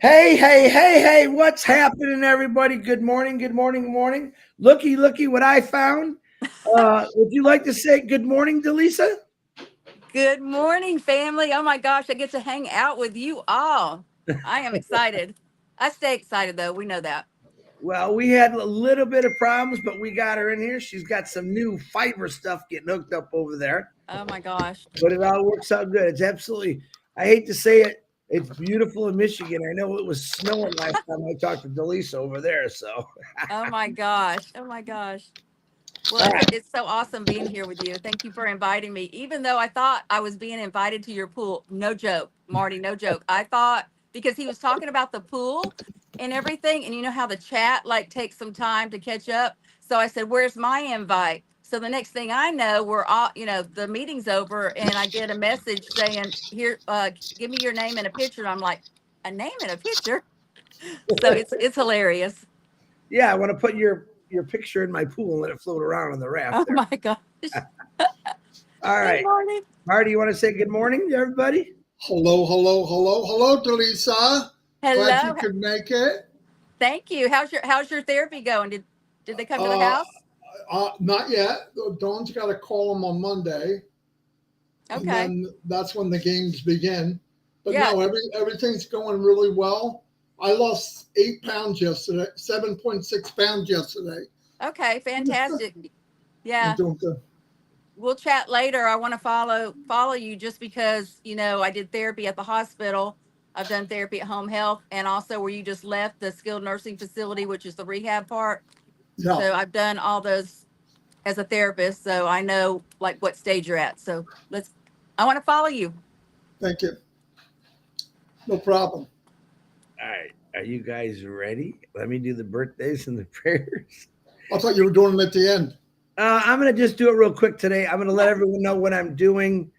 Hey, what's happening, everybody? Good morning, good morning, good morning. Looky what I found. Would you like to say good morning, Delisa? Good morning, family. Oh my gosh, I get to hang out with you all. I am excited. I stay excited though. We know that. Well, we had a little bit of problems, but we got her in here. She's got some new fiber stuff getting hooked up over there, Oh my gosh. but it all works out good. It's absolutely, I hate to say it, it's beautiful in Michigan. I know it was snowing last time I talked to Delisa over there. So, Oh my gosh. Oh my gosh. Well, all right. it's so awesome being here with you. Thank you for inviting me. Even though I thought I was being invited to your pool, no joke, Marty, no joke. I thought because he was talking about the pool and everything, and you know how the chat like takes some time to catch up. So I said, "Where's my invite?" So the next thing I know, we're all, the meeting's over, and I get a message saying, "Here, give me your name and a picture." And I'm like, "A name and a picture?" So it's hilarious. Yeah, I want to put your picture in my pool and let it float around on the raft Oh there. my gosh. All Good right. morning. Marty, you want to say good morning to everybody? Hello, Delisa. Glad you Hello. could make it. Thank you. How's your therapy going? Did they come to the Uh, house? Not yet. Dawn's got to call him on Monday, and Okay. then that's when the games begin. But Yeah. no, everything's going really well. I lost 8 pounds yesterday, 7.6 pounds yesterday. Okay. Fantastic. I'm Yeah. doing good. We'll chat later. I want to follow you just because I did therapy at the hospital. I've done therapy at home health, and also where you just left the skilled nursing facility, which is the rehab part. Yeah, So I've done all those as a therapist, so I know like what stage you're at. So let's. I want to follow you. thank you. No problem. All right. Are you guys ready? Let me do the birthdays and the prayers. I thought you were doing them at the end. I'm going to just do it real quick today. I'm going to let everyone know what I'm doing.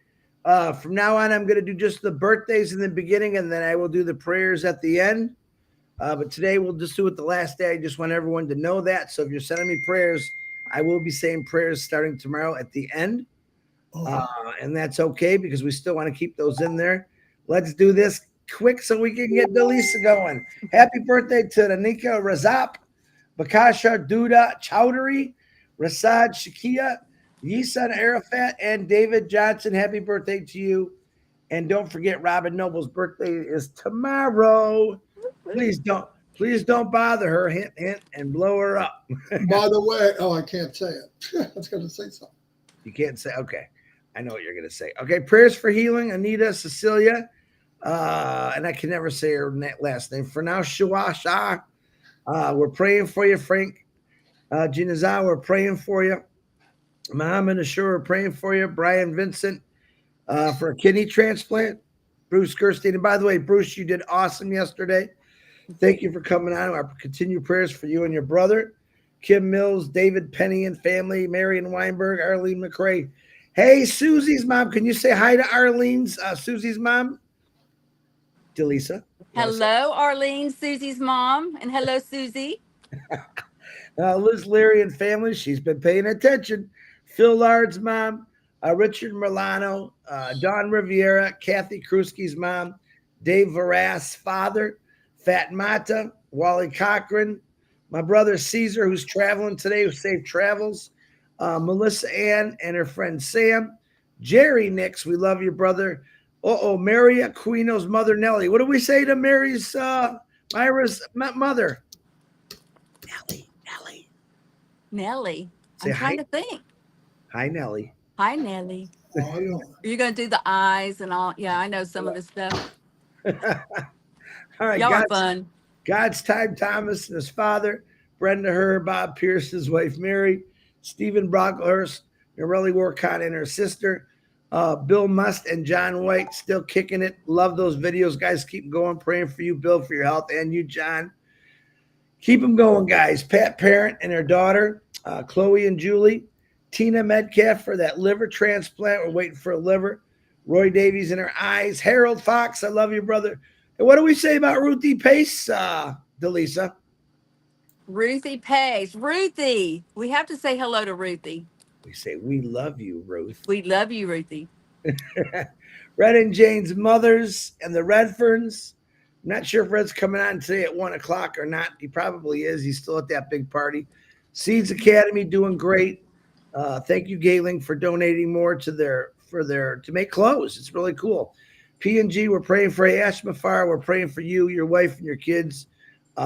From now on, I'm going to do just the birthdays in the beginning, and then I will do the prayers at the end. But today, we'll just do it the last day. I just want everyone to know that. So if you're sending me prayers, I will be saying prayers starting tomorrow at the end. Oh, And that's okay because we still want to keep those in there. Let's do this quick so we can get Delisa going. Happy birthday to Nanika Razap, Bakasha Duda Chowdhury, Rasad Shakia, Yisan Arafat, and David Johnson. Happy birthday to you. And don't forget Robin Noble's birthday is tomorrow. Please don't please don't bother her. Hint, hint, and blow her up. by the way, I can't say it. I was going to say something. You can't say, okay. I know what you're going to say. Okay, prayers for healing, Anita, Cecilia, and I can never say her last name. For now, Shua Shah, we're praying for you. Frank Jinazah, we're praying for you. Muhammad Ashur, we're praying for you. Brian Vincent, for a kidney transplant. Bruce Gerstein. And by the way, Bruce, you did awesome yesterday. Thank you for coming on. Our continued prayers for you and your brother. Kim Mills, David Penny and family, Marion Weinberg, Arlene McCrae. Hey, Susie's mom. Can you say hi to Arlene's, Susie's mom? Delisa. You want to say Hello, Arlene, Susie's mom, and hello, Susie. Liz Leary and family? She's been paying attention. Phil Lard's mom, Richard Milano, Don Riviera, Kathy Krusky's mom, Dave Varas' father, Fat Mata, Wally Cochran, my brother Caesar, who's traveling today, who safe travels, Melissa Ann and her friend Sam, Jerry Nix, we love your brother. Mary Aquino's mother Nellie. What do we say to Mary's Myra's mother? Nellie. Nellie. Say I'm trying hi. to think. Hi, Nellie. Hi, Nellie. Oh, yeah. Are you going to do the eyes and all? Yeah, I know some of this stuff. All right, Y'all are fun. God's time Thomas and his father, Brenda Herr, Bob Pierce, his wife Mary, Stephen Brocklehurst, Norelli Warcott and her sister, Bill Must and John White, still kicking it. Love those videos, guys. Keep going. Praying for you, Bill, for your health, and you, John. Keep them going, guys. Pat Parent and her daughter, Chloe and Julie, Tina Metcalf for that liver transplant. We're waiting for a liver. Roy Davies in her eyes. Harold Fox, I love you, brother. And what do we say about Ruthie Pace, Delisa? Ruthie Pace. Ruthie. We have to say hello to Ruthie. We say, we love you, Ruth. We love you, Ruthie. Red and Jane's mothers and the Redferns, I'm not sure if Red's coming on today at 1 o'clock or not. He probably is. He's still at that big party. Seeds Academy doing great. Thank you, Galing, for donating more to their to make clothes. It's really cool. P&G, we're praying for Ashmafar. We're praying for you, your wife, and your kids.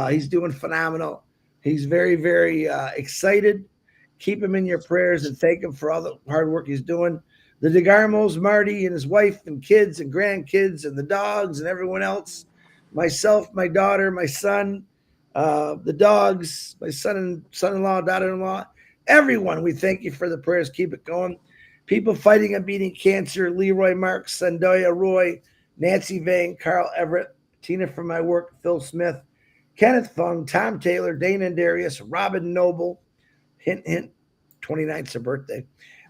He's doing phenomenal. He's very, very excited. Keep him in your prayers and thank him for all the hard work he's doing. The DeGarmos, Marty and his wife and kids and grandkids and the dogs and everyone else. Myself, my daughter, my son, the dogs, my son-in-law, daughter-in-law, everyone. We thank you for the prayers. Keep it going. People fighting and beating cancer. Leroy Marks, Sandoya Roy, Nancy Vang, Carl Everett, Tina from my work, Phil Smith, Kenneth Fung, Tom Taylor, Dana and Darius, Robin Noble, hint, hint, 29th's her birthday.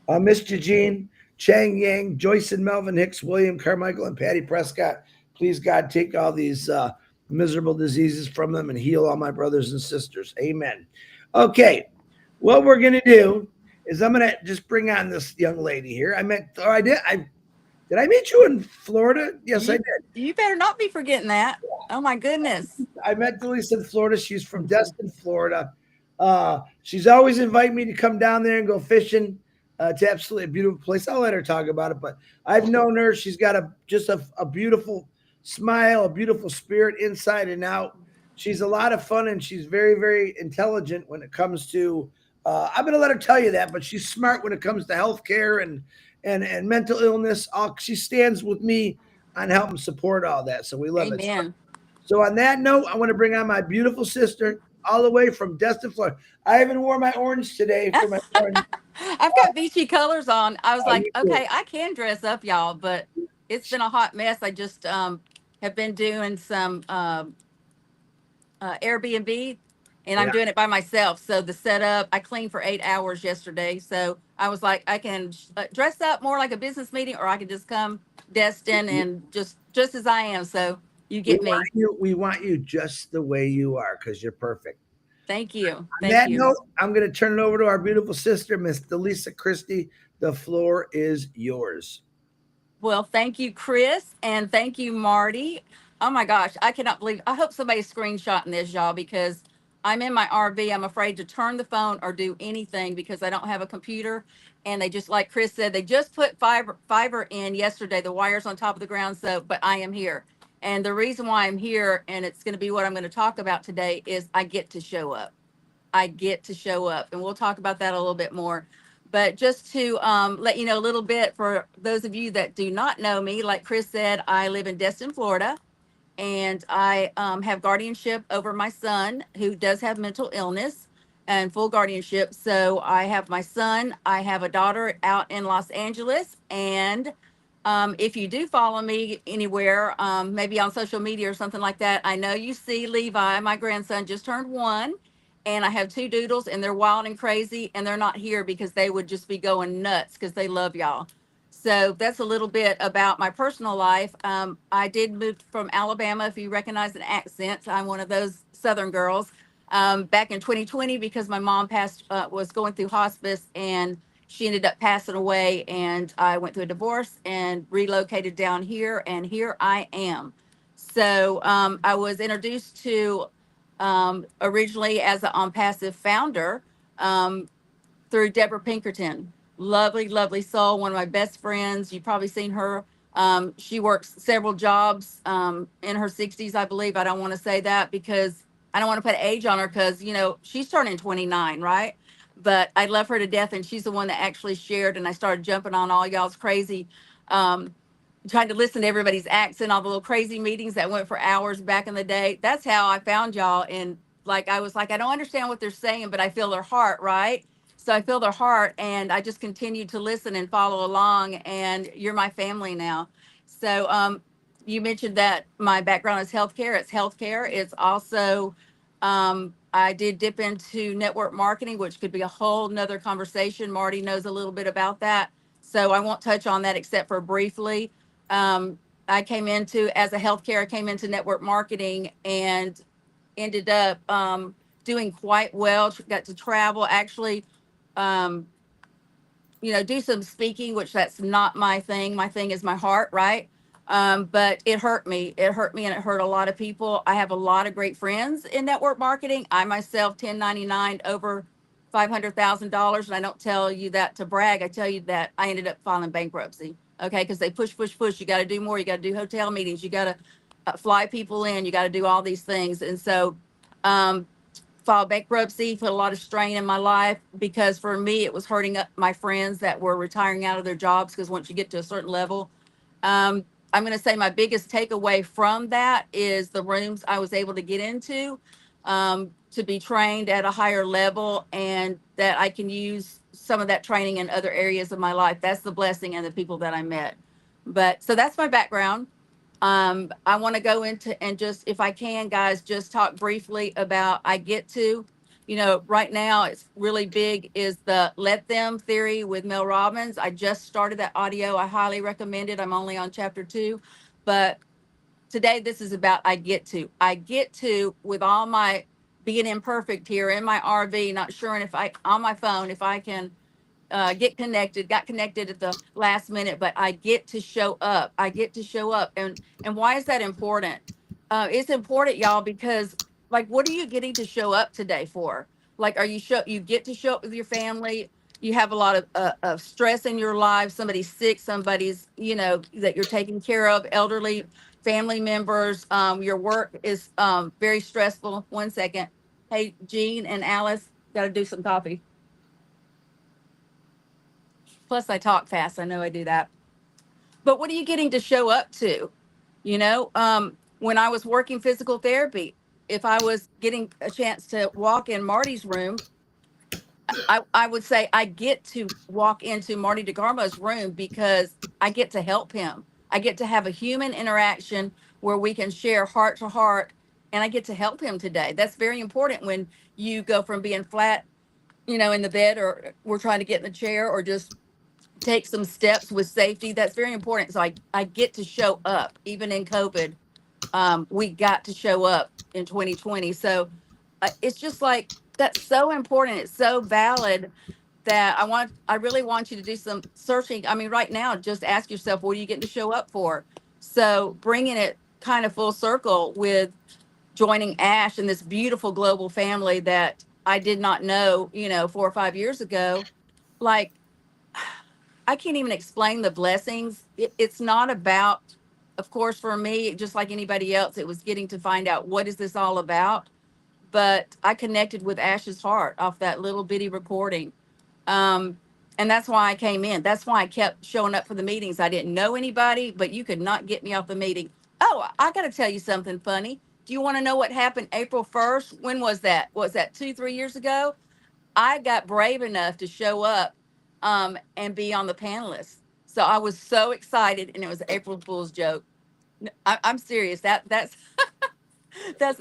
Miss Jean, Chang Yang, Joyce and Melvin Hicks, William Carmichael, and Patty Prescott. Please, God, take all these miserable diseases from them and heal all my brothers and sisters. Amen. Okay, what we're going to do is I'm going to just bring on this young lady here. Did I meet you in Florida? Yes, I You, did. you better not be forgetting that. Oh my goodness. I met Delisa in Florida. She's from Destin, Florida. She's always inviting me to come down there and go fishing. It's absolutely a beautiful place. I'll let her talk about it, but I've known her. She's got a beautiful smile, a beautiful spirit inside and out. She's a lot of fun and she's very, very intelligent when it comes to. I'm going to let her tell you that, but she's smart when it comes to healthcare and mental illness. She stands with me on helping support all that. So we love it. Amen. So on that note, I want to bring on my beautiful sister, all the way from Destin, Florida. I even wore my orange today for my orange. I've got beachy colors on. I was like, You too. okay, I can dress up, y'all, but it's been a hot mess. I just have been doing some Airbnb, and I'm Yeah. doing it by myself. So the setup, I cleaned for 8 hours yesterday. So I was like, I can dress up more like a business meeting, or I can just come Destin and just as I am. So you We get want me. you. We want you just the way you are because you're perfect. Thank you. On Thank that you. note, I'm going to turn it over to our beautiful sister, Miss Delisa Christie. The floor is yours. Well, thank you, Chris, and thank you, Marty. Oh my gosh, I cannot believe. I hope somebody's screenshotting this, y'all, because I'm in my RV. I'm afraid to turn the phone or do anything because I don't have a computer. And they just, like Chris said, they just put fiber in yesterday. The wires on top of the ground. So, but I am here, and the reason why I'm here, and it's going to be what I'm going to talk about today, is I get to show up. I get to show up, and we'll talk about that a little bit more. But just to let you know a little bit for those of you that do not know me, like Chris said, I live in Destin, Florida, and I have guardianship over my son who does have mental illness and full guardianship. So I have my son, I have a daughter out in Los Angeles, and if you do follow me anywhere, maybe on social media or something like that, I know you see Levi, my grandson, just turned 1. And I have 2 doodles, and they're wild and crazy, and they're not here because they would just be going nuts because they love y'all. So that's a little bit about my personal life. I did move from Alabama, if you recognize an accent. I'm one of those Southern girls. Back in 2020, because my mom was going through hospice, and she ended up passing away, and I went through a divorce and relocated down here, and here I am. So I was introduced to originally as an On Passive founder um, through Deborah Pinkerton. Lovely, lovely soul, one of my best friends. You've probably seen her. She works several jobs in her 60s, I believe. I don't want to say that because I don't want to put age on her because, she's turning 29, right? But I love her to death, and she's the one that actually shared, and I started jumping on all y'all's crazy um, trying to listen to everybody's accent, all the little crazy meetings that went for hours back in the day. That's how I found y'all. And like, I was like, I don't understand what they're saying, but I feel their heart, right? So I feel their heart, and I just continued to listen and follow along. And you're my family now. So you mentioned that my background is healthcare. It's healthcare. It's also, I did dip into network marketing, which could be a whole nother conversation. Marty knows a little bit about that. So I won't touch on that except for briefly. um, I came into as a healthcare, I came into network marketing and ended up doing quite well. Got to travel, actually, um, do some speaking, which that's not my thing. My thing is my heart, right? But it hurt me. It hurt me and it hurt a lot of people. I have a lot of great friends in network marketing. I myself 1099 over $500,000. And I don't tell you that to brag. I tell you that I ended up filing bankruptcy. Okay. Because they push, push, push. You got to do more. You got to do hotel meetings. You got to fly people in. You got to do all these things. And so, um, filed bankruptcy, put a lot of strain in my life because for me, it was hurting up my friends that were retiring out of their jobs. Because once you get to a certain level, um, I'm going to say my biggest takeaway from that is the rooms I was able to get into, to be trained at a higher level and that I can use some of that training in other areas of my life. That's the blessing and the people that I met. But so that's my background. I want to go into and just, if I can, guys, just talk briefly about I get to. You know, right now it's really big is the let them theory with Mel Robbins. I just started that audio. I highly recommend it. I'm only on chapter 2, but today this is about I get to. I get to with all my being imperfect here in my RV, not sure if I on my phone if I can get connected, got connected at the last minute, but I get to show up. I get to show up. And why is that important? It's important, y'all, because like, what are you getting to show up today for? Like, are you get to show up with your family? You have a lot of stress in your life. Somebody's sick, somebody's, that you're taking care of, elderly family members. Your work is very stressful. One second. Hey, Jean and Alice, got to do some coffee. Plus, I talk fast. I know I do that. But what are you getting to show up to? When I was working physical therapy, if I was getting a chance to walk in Marty's room, I would say I get to walk into Marty DeGarmo's room because I get to help him. I get to have a human interaction where we can share heart to heart, and I get to help him today. That's very important when you go from being flat, in the bed, or we're trying to get in the chair, or just take some steps with safety. That's very important. So I get to show up even in COVID. We got to show up in 2020. So it's just like, that's so important. It's so valid that I really want you to do some searching. I mean, right now, just ask yourself, what are you getting to show up for? So bringing it kind of full circle with joining Ash and this beautiful global family that I did not know, 4 or 5 years ago, like, I can't even explain the blessings. It's not about, of course, for me, just like anybody else, it was getting to find out what is this all about. But I connected with Ash's heart off that little bitty recording. Um, and that's why I came in. That's why I kept showing up for the meetings. I didn't know anybody, but you could not get me off the meeting. Oh, I got to tell you something funny. Do you want to know what happened April 1st? When was that? Was that 2, 3 years ago? I got brave enough to show up and be on the panelists. So I was so excited, and it was April Fool's joke. I'm serious. That's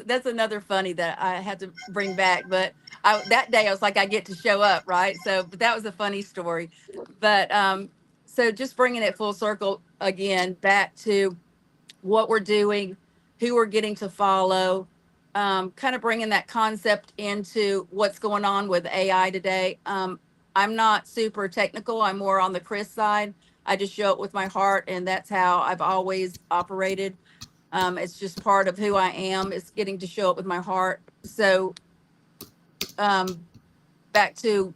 that's another funny that I had to bring back. But that day I was like, I get to show up, right? So, but that was a funny story. But so just bringing it full circle again back to what we're doing, who we're getting to follow, kind of bringing that concept into what's going on with AI today. I'm not super technical. I'm more on the Chris side. I just show it with my heart, and that's how I've always operated. It's just part of who I am. It's getting to show up with my heart. So um, back to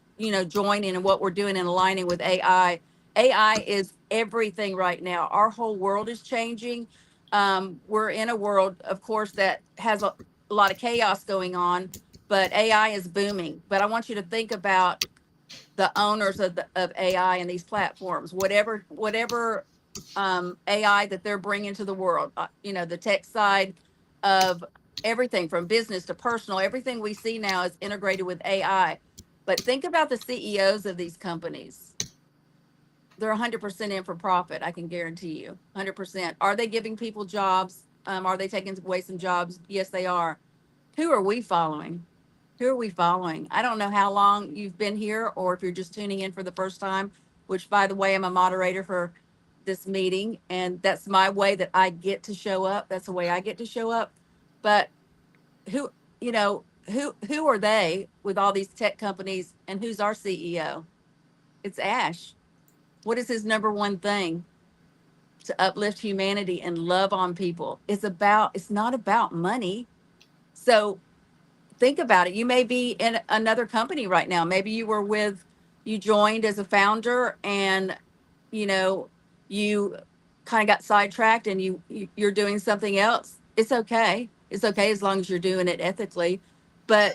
joining and what we're doing and aligning with AI. AI is everything right now. Our whole world is changing. We're in a world, of course, that has a lot of chaos going on, but AI is booming. But I want you to think about the owners of AI and these platforms, whatever AI that they're bringing to the world. The tech side of everything from business to personal, everything we see now is integrated with AI. But think about the CEOs of these companies. They're 100% in for profit. I can guarantee you 100%. Are they giving people jobs? Are they taking away some jobs? Yes, they are. Who are we following? Who are we following? I don't know how long you've been here or if you're just tuning in for the first time, which, by the way, I'm a moderator for this meeting, and that's my way that I get to show up. That's the way I get to show up. But who, who are they with all these tech companies, and who's our CEO? It's Ash. What is his number one thing? to uplift humanity and love on people. It's not about money. So think about it. You may be in another company right now. Maybe you joined as a founder, and you know, you kind of got sidetracked, and you're doing something else. It's okay. It's okay as long as you're doing it ethically. But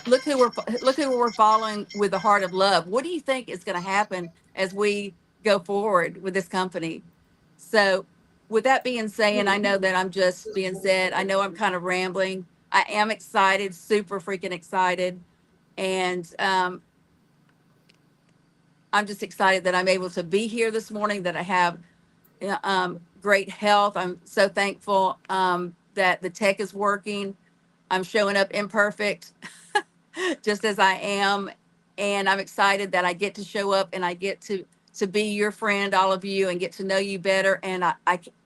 look who we're following with the heart of love. What do you think is going to happen as we go forward with this company? So, with that being said, I know that I'm just being said. I know I'm kind of rambling. I am excited, super freaking excited, and I'm just excited that I'm able to be here this morning. That I have great health. I'm so thankful that the tech is working. I'm showing up imperfect, just as I am. And I'm excited that I get to show up and I get to be your friend, all of you, and get to know you better. And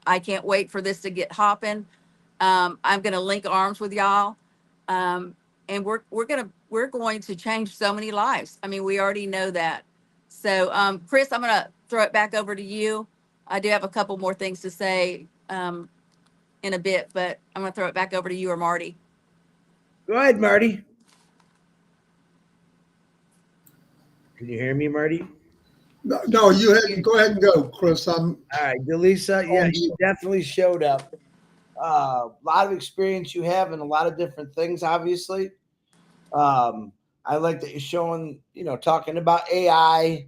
I can't wait for this to get hopping. I'm going to link arms with y'all. And we're going to change so many lives. I mean, we already know that. So, Chris, I'm going to throw it back over to you. I do have a couple more things to say in a bit, but I'm going to throw it back over to you or Marty. Go ahead, Marty. Can you hear me, Marty? No, go ahead and go, Chris. I'm All right, Delisa, yeah, on. you definitely showed up. A lot of experience you have in a lot of different things, obviously. Um, I like that you're showing, talking about AI.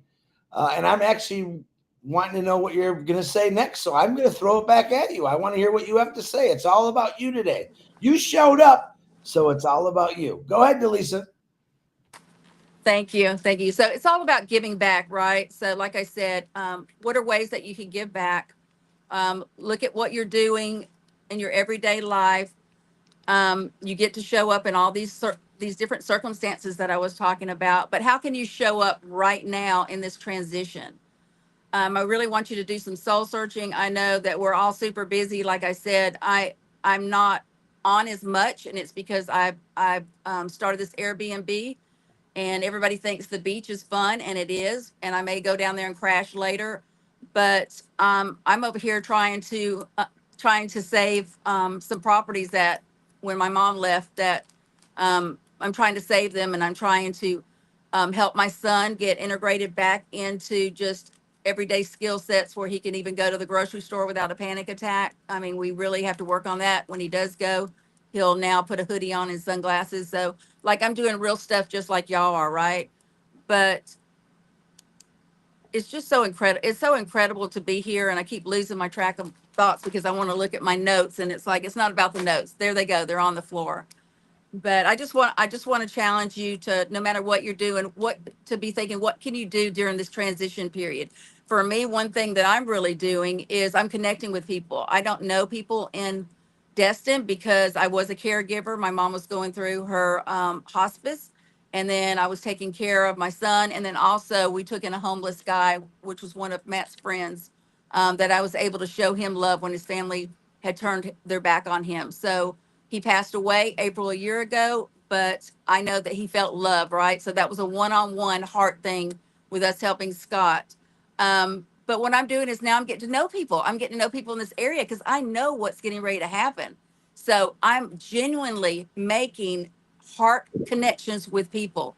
And I'm actually wanting to know what you're going to say next. So I'm going to throw it back at you. I want to hear what you have to say. It's all about you today. You showed up, so it's all about you. Go ahead, Delisa. Thank you. Thank you. So it's all about giving back, right? So, like I said, what are ways that you can give back? Look at what you're doing in your everyday life. You get to show up in all these different circumstances that I was talking about, but how can you show up right now in this transition? I really want you to do some soul searching. I know that we're all super busy. Like I said, I'm not on as much, and it's because I've started this Airbnb, and everybody thinks the beach is fun, and it is. And I may go down there and crash later, but I'm over here trying to save some properties that when my mom left that I'm trying to save them, and I'm trying to help my son get integrated back into just everyday skill sets where he can even go to the grocery store without a panic attack. I mean, we really have to work on that. When he does go, he'll now put a hoodie on and sunglasses. So, like, I'm doing real stuff just like y'all are, right? But it's just so incredible. It's so incredible to be here. And I keep losing my track of thoughts because I want to look at my notes. And it's like, it's not about the notes. There they go. They're on the floor. But I just want to challenge you to, no matter what you're doing, what to be thinking, what can you do during this transition period? For me, one thing that I'm really doing is I'm connecting with people. I don't know people in Destin because I was a caregiver. My mom was going through her hospice, and then I was taking care of my son. And then also we took in a homeless guy, which was one of Matt's friends, that I was able to show him love when his family had turned their back on him. So he passed away April a year ago, but I know that he felt love, right? So that was a one-on-one heart thing with us helping Scott. But what I'm doing is now I'm getting to know people. I'm getting to know people in this area because I know what's getting ready to happen. So I'm genuinely making heart connections with people.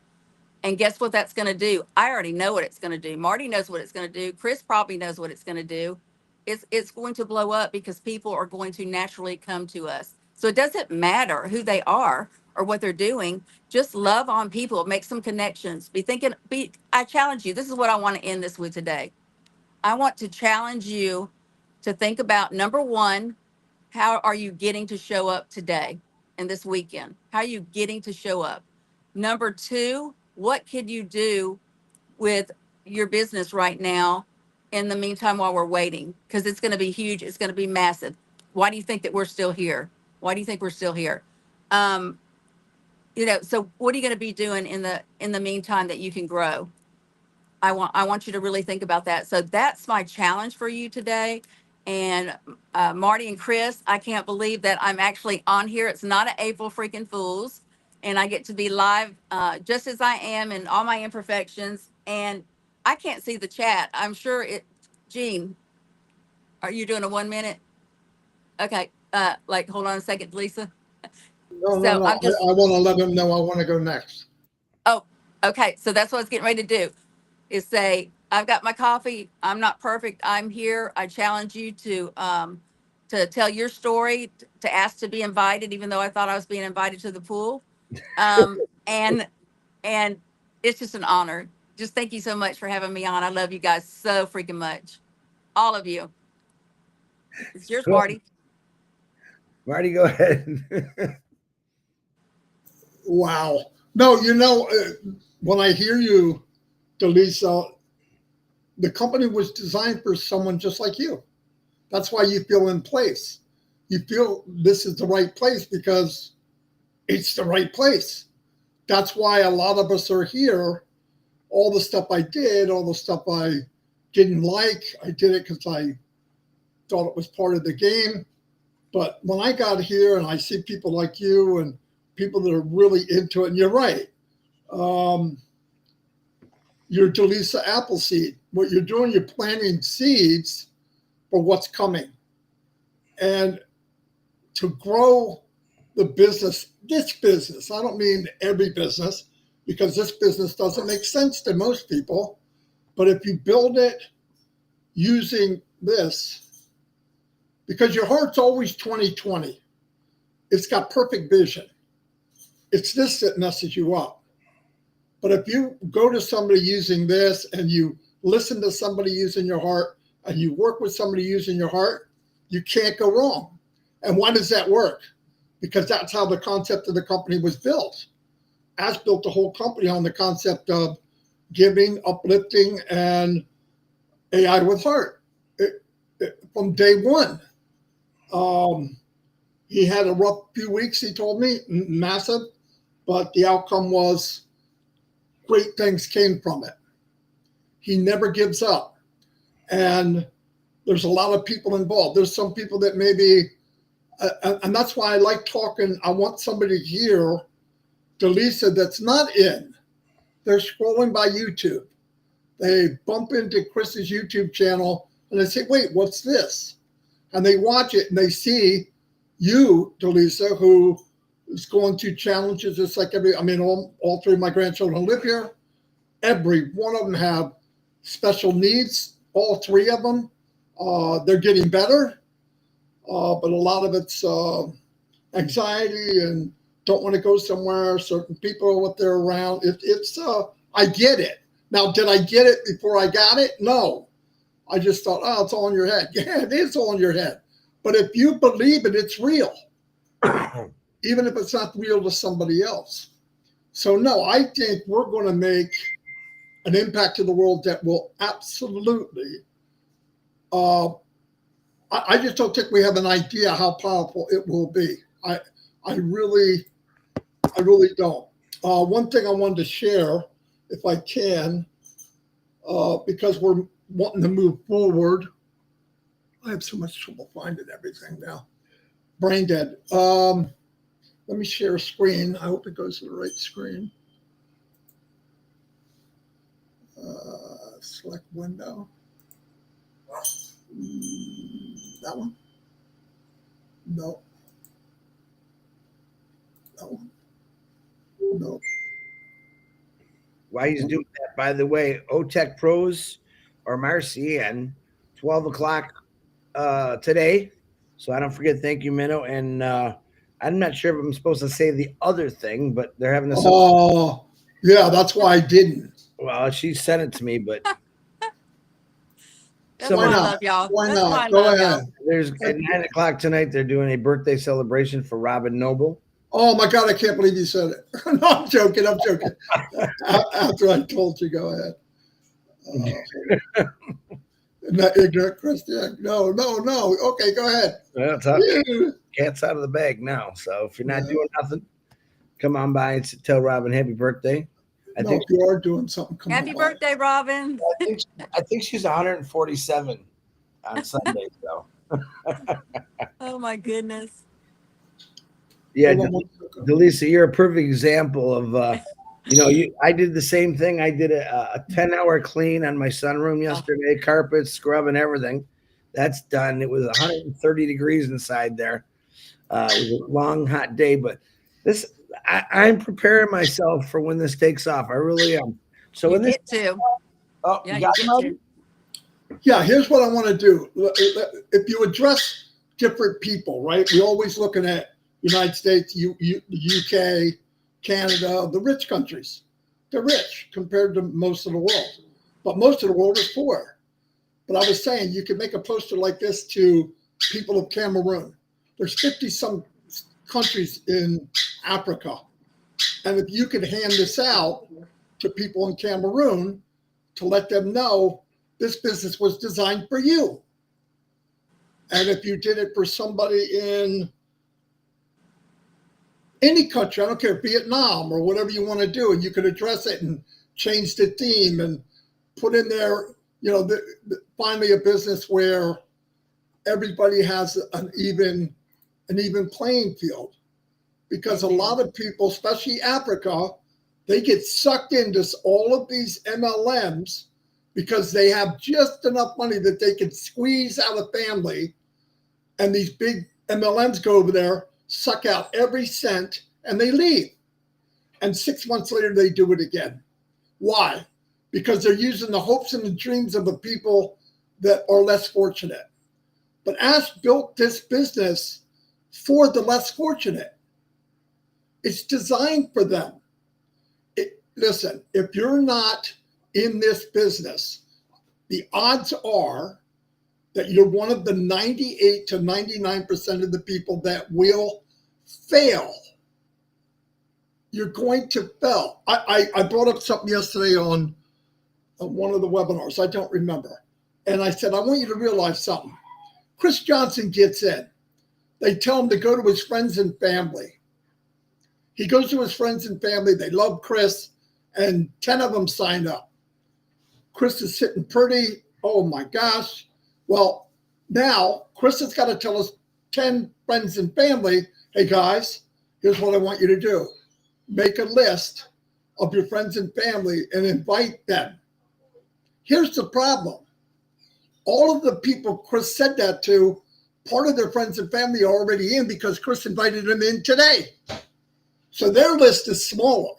And guess what that's going to do? I already know what it's going to do. Marty knows what it's going to do. Chris probably knows what it's going to do. It's going to blow up because people are going to naturally come to us. So it doesn't matter who they are or what they're doing. Just love on people, make some connections. I challenge you. This is what I want to end this with today. I want to challenge you to think about number one, how are you getting to show up today and this weekend? How are you getting to show up? Number two, what can you do with your business right now in the meantime while we're waiting? Because it's going to be huge. It's going to be massive. Why do you think that we're still here? Why do you think we're still here? Um, so what are you going to be doing in the meantime that you can grow? I want you to really think about that. So that's my challenge for you today. And Marty and Chris, I can't believe that I'm actually on here. It's not an April freaking Fools, and I get to be live just as I am in all my imperfections. And I can't see the chat. I'm sure it. Gene, Are you doing a 1 minute? Okay. Like, hold on a second, Lisa. No, no, So no. I'm just, I want to let him know I want to go next. oh, okay. So that's what I was getting ready to do, is say, I've got my coffee. I'm not perfect. I'm here. I challenge you to tell your story, to ask to be invited, even though I thought I was being invited to the pool. Um, and, and it's just an honor. Just thank you so much for having me on. I love you guys so freaking much. All of you. It's yours, Cool. Marty. Marty, go ahead. Wow. No, when I hear you, Delisa, the company was designed for someone just like you. That's why you feel in place. You feel this is the right place because it's the right place. That's why a lot of us are here. All the stuff I did, all the stuff I didn't like, I did it because I thought it was part of the game. But when I got here and I see people like you and people that are really into it, and you're right, you're Delisa Appleseed. What you're doing, you're planting seeds for what's coming. And to grow the business, this business, I don't mean every business, because this business doesn't make sense to most people. But if you build it using this, because your heart's always 2020, it's got perfect vision. It's this that messes you up. But if you go to somebody using this and you listen to somebody using your heart and you work with somebody using your heart, you can't go wrong. And why does that work? Because that's how the concept of the company was built. As built the whole company on the concept of giving, uplifting, and AI with heart from day one. He had a rough few weeks, he told me, massive, but the outcome was great things came from it. He never gives up. And there's a lot of people involved. There's some people that maybe, and that's why I like talking. I want somebody here, Delisa, that's not in. They're scrolling by YouTube. They bump into Chris's YouTube channel and they say, wait, what's this? And they watch it and they see you, Delisa, who is going through challenges just like all three of my grandchildren live here. Every one of them have special needs, all three of them. They're getting better, but a lot of it's anxiety and don't want to go somewhere. Certain people, what they're around. I get it. Now, did I get it before I got it? No. I just thought, oh, it's all in your head. Yeah, it is all in your head. But if you believe it, it's real, even if it's not real to somebody else. So, no, I think we're going to make an impact to the world that will absolutely, I just don't think we have an idea how powerful it will be. I really don't. One thing I wanted to share, if I can, because we're wanting to move forward. I have so much trouble finding everything now. Brain dead. Let me share a screen. I hope it goes to the right screen. Select window. That one? No. That one? No. While he's doing that, by the way, OTEC Pros or Marcian, 12 o'clock today. So I don't forget. Thank you, Minnow. And I'm not sure if I'm supposed to say the other thing, but they're having this. Oh, yeah, that's why I didn't. Well, she sent it to me, but That's Why why I not? love y'all. Why That's why not? I Go love y'all. ahead. there's at 9 o'clock tonight. They're doing a birthday celebration for Robin Noble. Oh my God, I can't believe you said it. No, I'm joking. After I told you, go ahead. Not ignorant Christian. No. Okay, go ahead. Well, cat's out of the bag now. So if you're not doing nothing, come on by and tell Robin happy birthday. I think if you are doing something, come Happy on. birthday, Robin. I think she's 147 on Sunday. So Oh my goodness. yeah, Hold on one second. Delisa, you're a perfect example of I did the same thing. I did a 10-hour clean on my sunroom yesterday, carpets, scrubbing everything. That's done. It was 130 degrees inside there. It was a long, hot day, but this I'm preparing myself for when this takes off. I really am. So You when this, get to. oh, Yeah, you you got get it, to. Yeah, here's what I want to do. If you address different people, right? We're always looking at United States, the UK, Canada, the rich countries. They're rich compared to most of the world, but most of the world is poor. But I was saying you could make a poster like this to people of Cameroon. There's 50 some countries in Africa. And if you could hand this out to people in Cameroon to let them know this business was designed for you. And if you did it for somebody in any country, I don't care, Vietnam or whatever you want to do, and you could address it and change the theme and put in there, finally a business where everybody has an even playing field. Because a lot of people, especially Africa, they get sucked into all of these MLMs because they have just enough money that they can squeeze out a family, and these big MLMs go over there, suck out every cent, and they leave. And 6 months later, they do it again. Why? Because they're using the hopes and the dreams of the people that are less fortunate. But Ash built this business for the less fortunate. It's designed for them. Listen, if you're not in this business, the odds are that you're one of the 98 to 99% of the people that will fail. You're going to fail. I brought up something yesterday on one of the webinars. I don't remember. And I said, I want you to realize something. Chris Johnson gets in. They tell him to go to his friends and family. He goes to his friends and family. They love Chris, and 10 of them sign up. Chris is sitting pretty. Oh, my gosh. Well, now Chris has got to tell his 10 friends and family, hey, guys, here's what I want you to do. Make a list of your friends and family and invite them. Here's the problem. All of the people Chris said that to, part of their friends and family are already in because Chris invited them in today. So their list is smaller.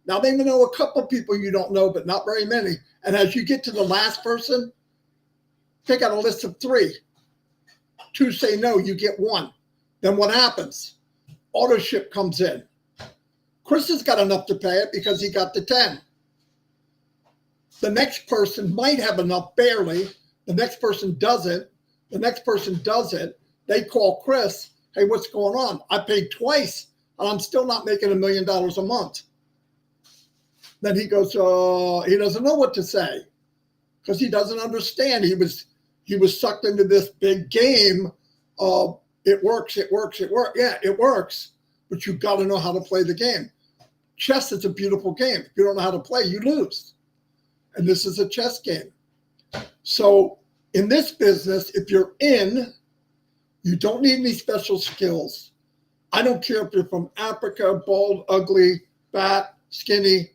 Now they may know a couple people you don't know, but not very many. And as you get to the last person, take out a list of 3. 2 say no, you get 1. Then what happens? Auto ship comes in. Chris has got enough to pay it because he got the 10. The next person might have enough, barely. The next person doesn't. The next person doesn't. They call Chris, hey, what's going on? I paid twice, and I'm still not making $1 million a month. Then he goes, he doesn't know what to say because he doesn't understand. He was sucked into this big game of it works. Yeah, it works, but you've got to know how to play the game. Chess is a beautiful game. If you don't know how to play, you lose. And this is a chess game. So in this business, if you're in, you don't need any special skills. I don't care if you're from Africa, bald, ugly, fat, skinny,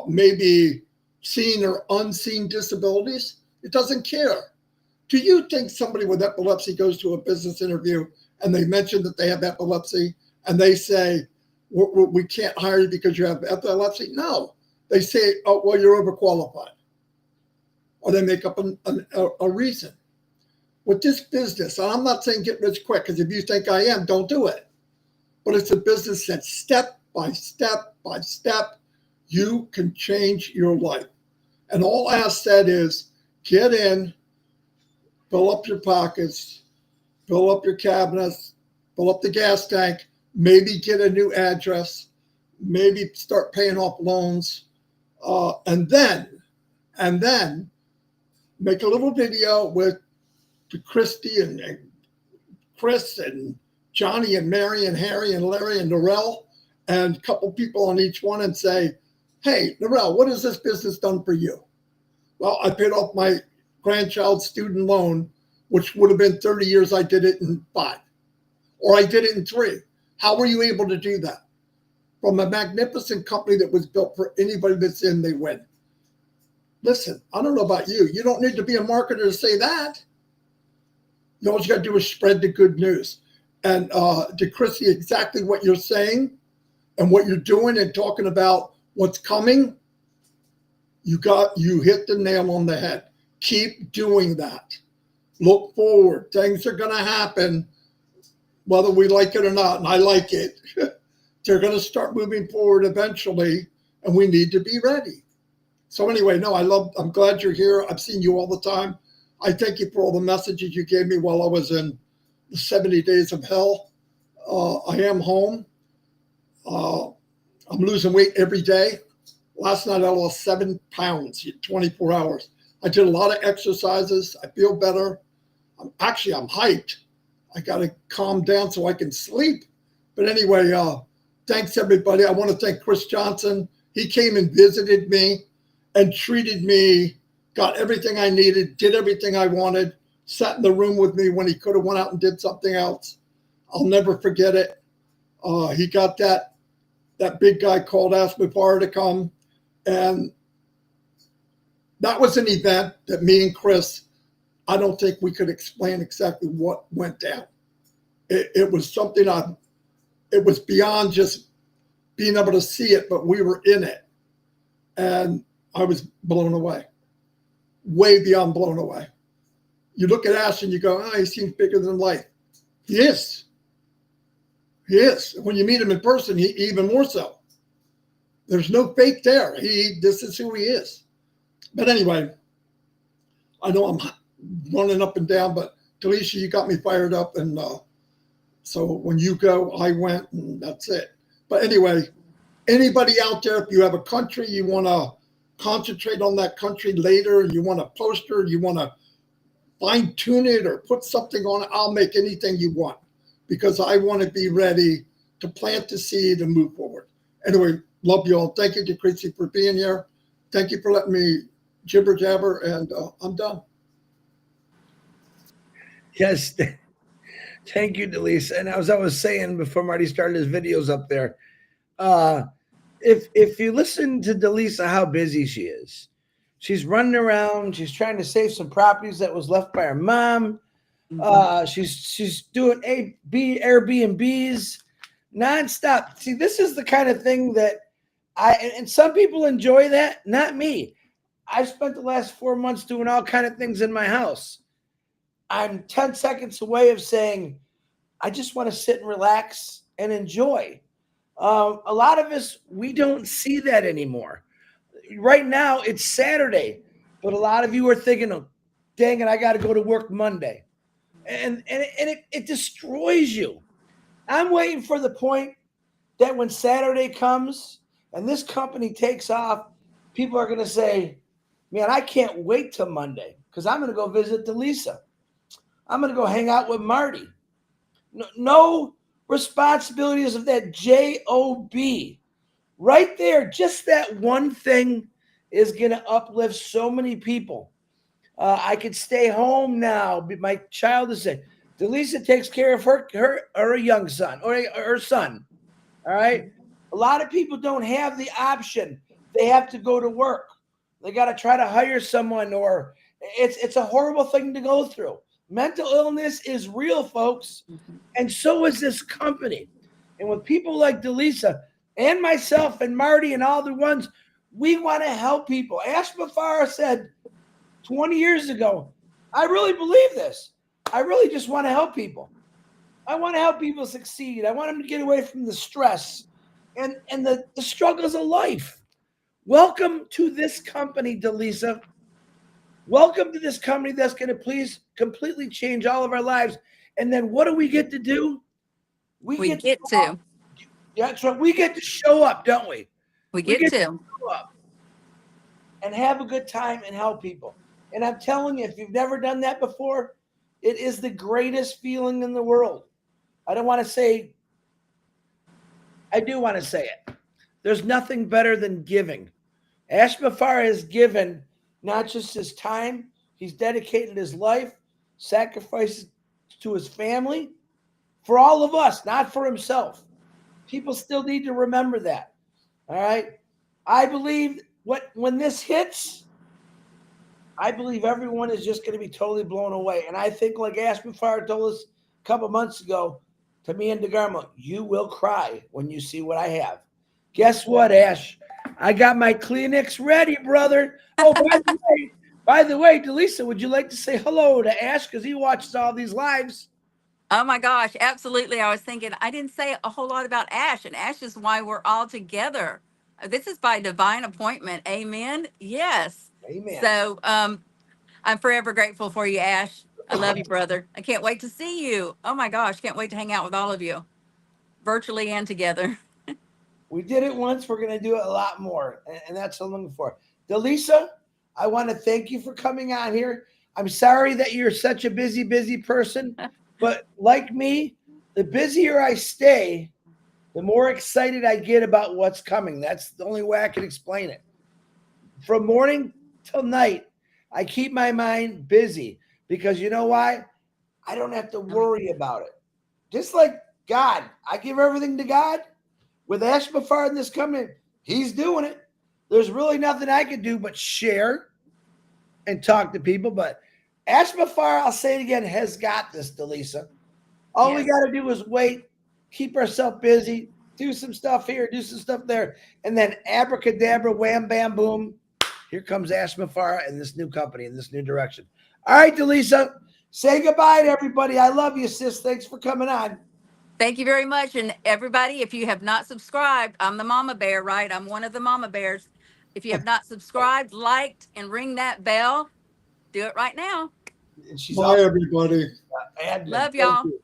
maybe seen or unseen disabilities. It doesn't care. Do you think somebody with epilepsy goes to a business interview and they mention that they have epilepsy and they say, we can't hire you because you have epilepsy? No. They say, oh, well, you're overqualified. Or they make up a reason. With this business, and I'm not saying get rich quick, because if you think I am, don't do it. But it's a business that step by step by step, you can change your life. And all I said is get in, fill up your pockets, fill up your cabinets, fill up the gas tank, maybe get a new address, maybe start paying off loans, and then make a little video with Christy and Chris and Johnny and Mary and Harry and Larry and Narelle and a couple people on each one and say, hey, Narelle, what has this business done for you? Well, I paid off my grandchild's student loan, which would have been 30 years. I did it in 5, or I did it in 3. How were you able to do that? From a magnificent company that was built for anybody that's in, they win. Listen, I don't know about you. You don't need to be a marketer to say that. You all you got to do is spread the good news. And to Chrissy, exactly what you're saying and what you're doing and talking about what's coming, you hit the nail on the head. Keep doing that. Look forward. Things are going to happen, whether we like it or not. And I like it. They're going to start moving forward eventually, and we need to be ready. So anyway, no, I'm glad you're here. I've seen you all the time. I thank you for all the messages you gave me while I was in the 70 days of hell. I am home. I'm losing weight every day. Last night I lost 7 pounds in 24 hours. I did a lot of exercises. I feel better. I'm hyped. I got to calm down so I can sleep. But anyway, thanks everybody. I want to thank Chris Johnson. He came and visited me and treated me, got everything I needed, did everything I wanted, sat in the room with me when he could have went out and did something else. I'll never forget it. He got that big guy called, asked me for to come. And that was an event that me and Chris, I don't think we could explain exactly what went down. It was something it was beyond just being able to see it, but we were in it. And I was blown away, way beyond blown away. You look at Ash and you go, he seems bigger than life. He is. He is. When you meet him in person, he even more so. There's no fake there. This is who he is. But anyway, I know I'm running up and down, but Delisha, you got me fired up. And so when you go, I went, and that's it. But anyway, anybody out there, if you have a country, you want to concentrate on that country later, you want a poster, you want to fine tune it or put something on it, I'll make anything you want because I want to be ready to plant the seed and move forward. Anyway, love you all. Thank you to Chrissy for being here. Thank you for letting me jibber jabber, and I'm done. Yes. Thank you, Delisa. And as I was saying before Marty started his videos up there, if you listen to Delisa, how busy she is. She's running around. She's trying to save some properties that was left by her mom. She's doing Airbnbs nonstop. See, this is the kind of thing that and some people enjoy that, not me. I've spent the last 4 months doing all kind of things in my house. I'm 10 seconds away of saying, I just want to sit and relax and enjoy. A lot of us, we don't see that anymore. Right now, it's Saturday, but a lot of you are thinking, oh, dang it, I got to go to work Monday. And it destroys you. I'm waiting for the point that when Saturday comes and this company takes off, people are going to say, man, I can't wait till Monday because I'm going to go visit Delisa. I'm going to go hang out with Marty. No responsibilities of that job. Right there, just that one thing is going to uplift so many people. I could stay home now. My child is sick. Delisa takes care of her young son or her son. All right. A lot of people don't have the option. They have to go to work. They got to try to hire someone, or it's a horrible thing to go through. Mental illness is real, folks. And so is this company. And with people like Delisa and myself and Marty and all the ones, we want to help people. Ash Mafara said 20 years ago, I really believe this. I really just want to help people. I want to help people succeed. I want them to get away from the stress and the struggles of life. Welcome to this company, Delisa. Welcome to this company that's going to please completely change all of our lives. And then what do we get to do? We get to. That's right. We get to show up, don't we? We get to show up and have a good time and help people. And I'm telling you, if you've never done that before, it is the greatest feeling in the world. I don't want to say, I do want to say it. There's nothing better than giving. Ash Mafara has given not just his time, he's dedicated his life, sacrifices to his family, for all of us, not for himself. People still need to remember that. All right. I believe when this hits, I believe everyone is just going to be totally blown away. And I think, like Aspen Fire told us a couple months ago to me and DeGarmo, you will cry when you see what I have. Guess what, Ash? I got my Kleenex ready, brother. Oh, by the way, Delisa, would you like to say hello to Ash because he watches all these lives? Oh my gosh, absolutely. I was thinking, I didn't say a whole lot about Ash, and Ash is why we're all together. This is by divine appointment. Amen. Yes. Amen. So I'm forever grateful for you, Ash. I love you, brother. I can't wait to see you. Oh my gosh, can't wait to hang out with all of you, virtually and together. We did it once. We're going to do it a lot more. And that's what I'm looking for. Delisa, I want to thank you for coming on here. I'm sorry that you're such a busy, busy person. But like me, the busier I stay, the more excited I get about what's coming. That's the only way I can explain it. From morning till night, I keep my mind busy because you know why? I don't have to worry about it. Just like God, I give everything to God. With Ash Bafar in this coming, he's doing it. There's really nothing I can do but share and talk to people. But Ash Bafar, I'll say it again, has got this, Delisa. All we Yes. got to do is wait, keep ourselves busy, do some stuff here, do some stuff there, and then abracadabra, wham, bam, boom. Here comes Ash Bafar and this new company in this new direction. All right, Delisa, say goodbye to everybody. I love you, sis. Thanks for coming on. Thank you very much. And everybody, if you have not subscribed, I'm the mama bear, right? I'm one of the mama bears. If you have not subscribed, liked, and ring that bell, do it right now. And she's Bye, all everybody. admin. Love Thank y'all. you.